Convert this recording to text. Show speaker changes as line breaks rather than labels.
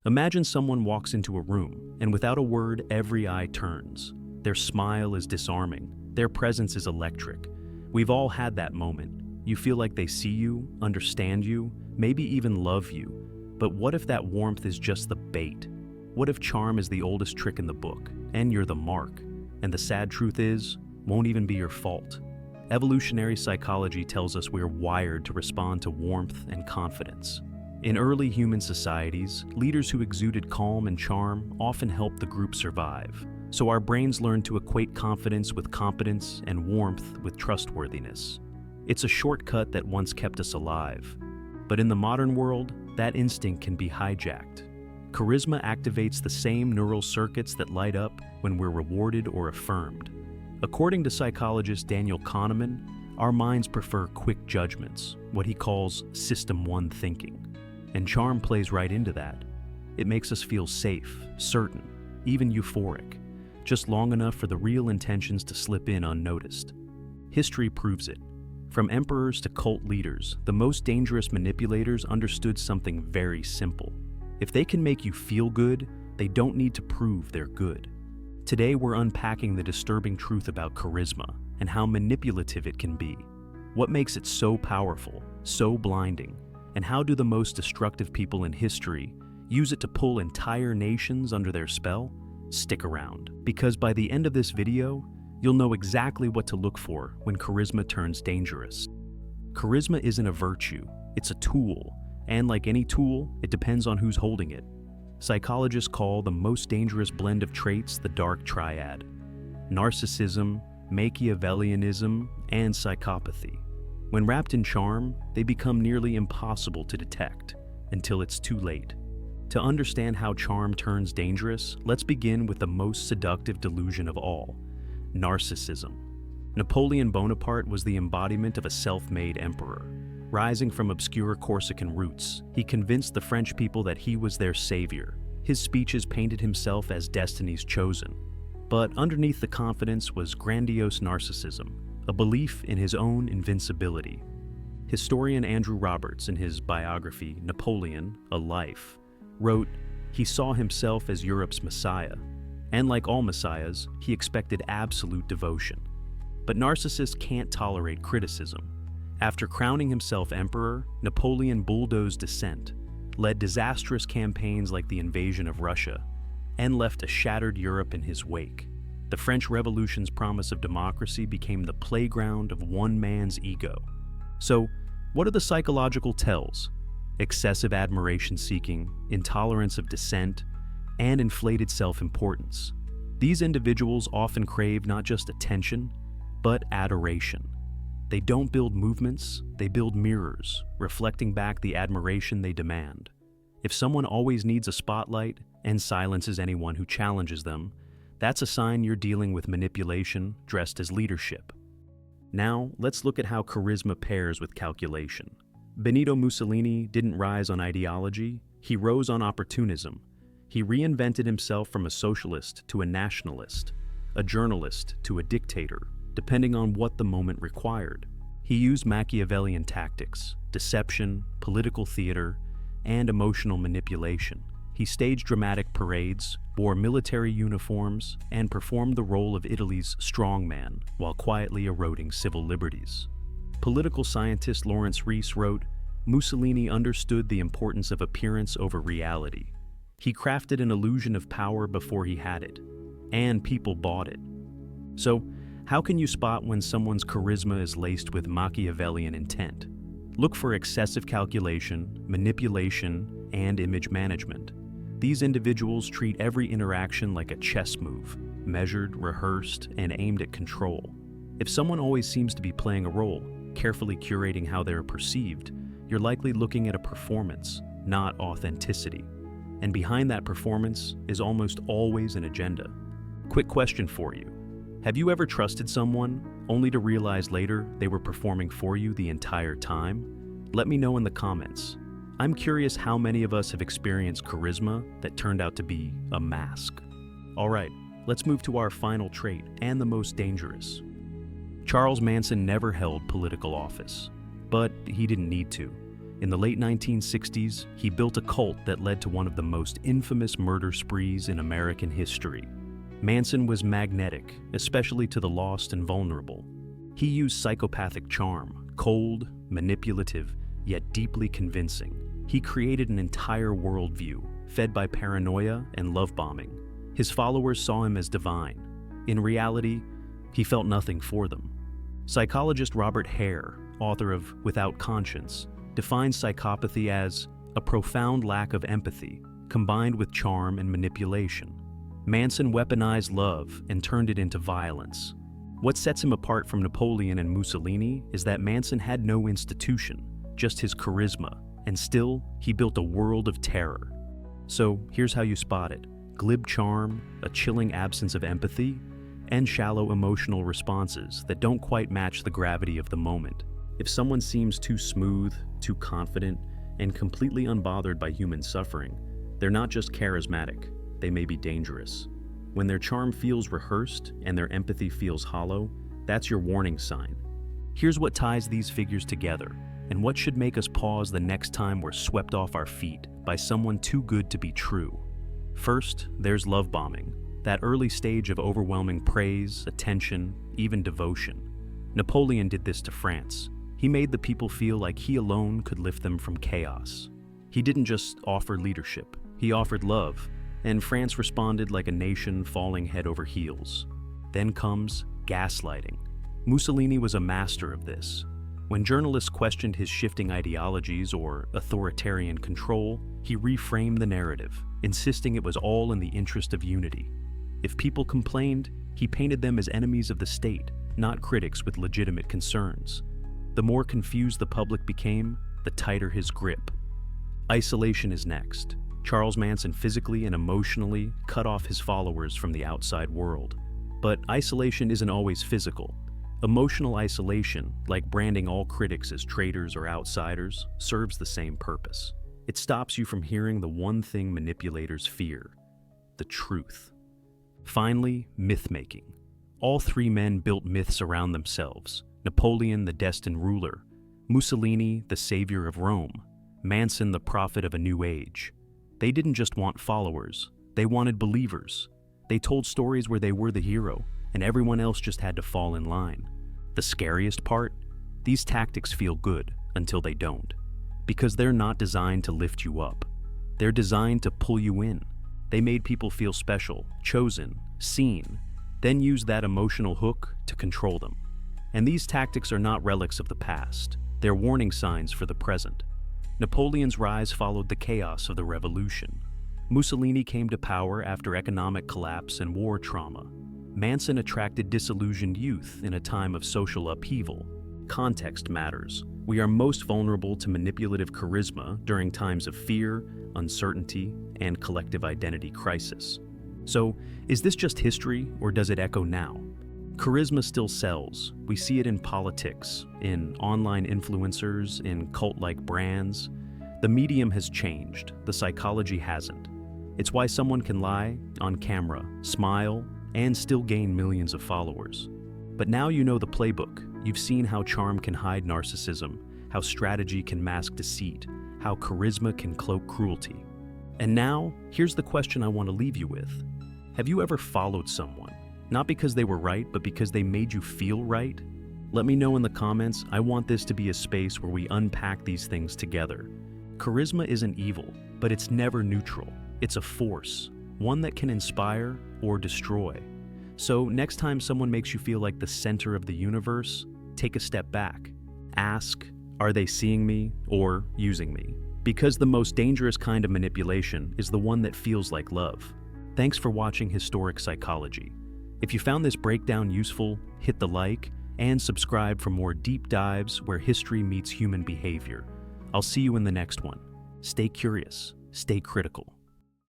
Imagine someone walks into a room, and without a word, every eye turns. Their smile is disarming. Their presence is electric. We've all had that moment. You feel like they see you, understand you, maybe even love you. But what if that warmth is just the bait? What if charm is the oldest trick in the book, and you're the mark? And the sad truth is, won't even be your fault. Evolutionary psychology tells us we're wired to respond to warmth and confidence. In early human societies, leaders who exuded calm and charm often helped the group survive. So our brains learn to equate confidence with competence and warmth with trustworthiness. It's a shortcut that once kept us alive. But in the modern world, that instinct can be hijacked. Charisma activates the same neural circuits that light up when we're rewarded or affirmed. According to psychologist Daniel Kahneman, our minds prefer quick judgments, what he calls System 1 thinking. And charm plays right into that. It makes us feel safe, certain, even euphoric, just long enough for the real intentions to slip in unnoticed. History proves it. From emperors to cult leaders, the most dangerous manipulators understood something very simple. If they can make you feel good, they don't need to prove they're good. Today we're unpacking the disturbing truth about charisma and how manipulative it can be. What makes it so powerful, so blinding, and how do the most destructive people in history use it to pull entire nations under their spell? Stick around, because by the end of this video, you'll know exactly what to look for when charisma turns dangerous. Charisma isn't a virtue, it's a tool, and like any tool, it depends on who's holding it. Psychologists call the most dangerous blend of traits the Dark Triad: Narcissism, Machiavellianism, and Psychopathy. When wrapped in charm, they become nearly impossible to detect until it's too late. To understand how charm turns dangerous, let's begin with the most seductive delusion of all: narcissism. Napoleon Bonaparte was the embodiment of a self-made emperor. Rising from obscure Corsican roots, he convinced the French people that he was their savior. His speeches painted himself as destiny's chosen. But underneath the confidence was grandiose narcissism, a belief in his own invincibility. Historian Andrew Roberts, in his biography, Napoleon, A Life, wrote, "He saw himself as Europe's messiah, and like all messiahs, he expected absolute devotion. But narcissists can't tolerate criticism. After crowning himself emperor, Napoleon bulldozed dissent, led disastrous campaigns like the invasion of Russia, and left a shattered Europe in his wake. The French Revolution's promise of democracy became the playground of one man's ego." So, what are the psychological tells? Excessive admiration-seeking, intolerance of dissent, and inflated self-importance. These individuals often crave not just attention, but adoration. They don't build movements, they build mirrors, reflecting back the admiration they demand. If someone always needs a spotlight and silences anyone who challenges them, that's a sign you're dealing with manipulation dressed as leadership. Now, let's look at how charisma pairs with calculation. Benito Mussolini didn't rise on ideology, he rose on opportunism. He reinvented himself from a socialist to a nationalist, a journalist to a dictator, depending on what the moment required. He used Machiavellian tactics, deception, political theater, and emotional manipulation. He staged dramatic parades, wore military uniforms, and performed the role of Italy's strongman while quietly eroding civil liberties. Political scientist Lawrence Rees wrote, "Mussolini understood the importance of appearance over reality. He crafted an illusion of power before he had it, and people bought it." So, how can you spot when someone's charisma is laced with Machiavellian intent? Look for excessive calculation, manipulation, and image management. These individuals treat every interaction like a chess move, measured, rehearsed, and aimed at control. If someone always seems to be playing a role, carefully curating how they're perceived, you're likely looking at a performance, not authenticity. And behind that performance is almost always an agenda. Quick question for you. Have you ever trusted someone, only to realize later they were performing for you the entire time? Let me know in the comments. I'm curious how many of us have experienced charisma that turned out to be a mask. Alright, let's move to our final trait, and the most dangerous. Charles Manson never held political office, but he didn't need to. In the late 1960s, he built a cult that led to one of the most infamous murder sprees in American history. Manson was magnetic, especially to the lost and vulnerable. He used psychopathic charm, cold, manipulative, yet deeply convincing. He created an entire worldview, fed by paranoia and love bombing. His followers saw him as divine. In reality, he felt nothing for them. Psychologist Robert Hare, author of Without Conscience, defines psychopathy as a profound lack of empathy, combined with charm and manipulation. Manson weaponized love and turned it into violence. What sets him apart from Napoleon and Mussolini is that Manson had no institution, just his charisma, and still, he built a world of terror. So, here's how you spot it: glib charm, a chilling absence of empathy, and shallow emotional responses that don't quite match the gravity of the moment. If someone seems too smooth, too confident, and completely unbothered by human suffering, they're not just charismatic, they may be dangerous. When their charm feels rehearsed and their empathy feels hollow, that's your warning sign. Here's what ties these figures together, and what should make us pause the next time we're swept off our feet by someone too good to be true. First, there's love bombing, that early stage of overwhelming praise, attention, even devotion. Napoleon did this to France. He made the people feel like he alone could lift them from chaos. He didn't just offer leadership, he offered love, and France responded like a nation falling head over heels. Then comes gaslighting. Mussolini was a master of this. When journalists questioned his shifting ideologies or authoritarian control, he reframed the narrative, insisting it was all in the interest of unity. If people complained, he painted them as enemies of the state, not critics with legitimate concerns. The more confused the public became, the tighter his grip. Isolation is next. Charles Manson physically and emotionally cut off his followers from the outside world. But isolation isn't always physical. Emotional isolation, like branding all critics as traitors or outsiders, serves the same purpose. It stops you from hearing the one thing manipulators fear: the truth. Finally, myth-making. All three men built myths around themselves: Napoleon, the destined ruler; Mussolini, the savior of Rome; Manson, the prophet of a new age. They didn't just want followers, they wanted believers. They told stories where they were the hero, and everyone else just had to fall in line. The scariest part? These tactics feel good until they don't. Because they're not designed to lift you up. They're designed to pull you in. They made people feel special, chosen, seen, then use that emotional hook to control them. And these tactics are not relics of the past. They're warning signs for the present. Napoleon's rise followed the chaos of the revolution. Mussolini came to power after economic collapse and war trauma. Manson attracted disillusioned youth in a time of social upheaval. Context matters. We are most vulnerable to manipulative charisma during times of fear, uncertainty, and collective identity crisis. So, is this just history, or does it echo now? Charisma still sells. We see it in politics, in online influencers, in cult-like brands. The medium has changed, the psychology hasn't. It's why someone can lie on camera, smile, and still gain millions of followers. But now you know the playbook. You've seen how charm can hide narcissism, how strategy can mask deceit, how charisma can cloak cruelty. And now, here's the question I want to leave you with. Have you ever followed someone? Not because they were right, but because they made you feel right? Let me know in the comments. I want this to be a space where we unpack these things together. Charisma isn't evil, but it's never neutral. It's a force, one that can inspire or destroy. So next time someone makes you feel like the center of the universe, take a step back. Ask, are they seeing me or using me? Because the most dangerous kind of manipulation is the one that feels like love. Thanks for watching Historic Psychology. If you found this breakdown useful, hit the like and subscribe for more deep dives where history meets human behavior. I'll see you in the next one. Stay curious, stay critical.